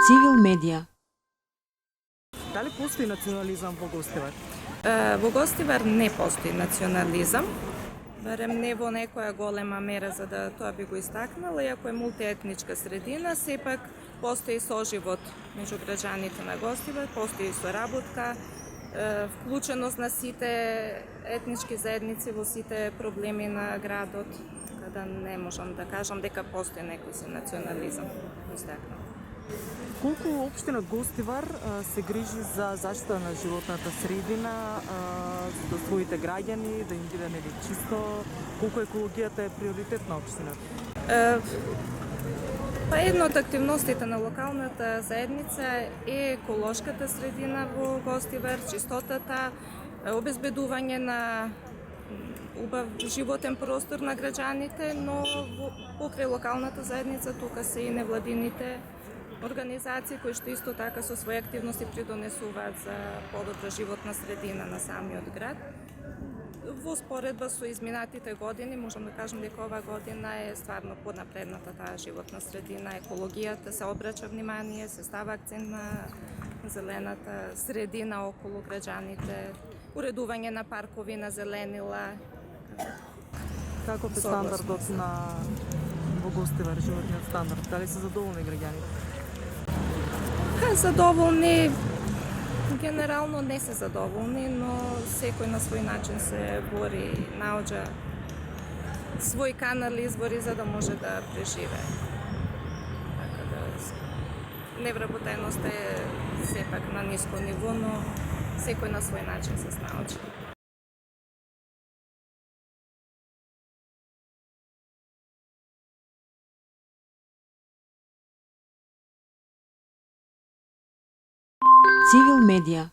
Цивил медија. Дали постои национализам во Гостивар? Во Гостивар не постои национализам, барем не во некоја голема мера за да тоа би го истакнала, иако е мултиетничка средина, сепак постои соживот меѓу граѓаните на Гостивар, постои соработка, вклученост на сите етнички заедници во сите проблеми на градот, така да не можам да кажам дека постои некој си национализам го истакнал. Колку општина Гостивар се грижи за заштита на животната средина, за своите граѓани, да им биде нели чисто, колку екологијата е приоритет на општината? Па една од активностите на локалната заедница е еколошката средина во Гостивар, чистотата, обезбедување на убав животен простор на граѓаните, но покрај локалната заедница тука се и невладините организации кои што исто така со своји активности придонесуваат за подобра животна средина на самиот град. Во споредба со изминатите години, можам да кажам дека оваа година е стварно поднапредната таа животна средина, екологијата се обрача внимание, се става акцент на зелената средина околу граѓаните, уредување на паркови, на зеленила. Каков е стандардот на во Гостивар, животниот стандард? Дали се задоволни граѓаните? Задоволни, генерално не се задоволни, но секој на свој начин се бори, наоѓа свој канал извори за да може да преживее. Така да невработеност е сепак на ниско ниво, но секој на свој начин се снаоѓа. Цивил медија.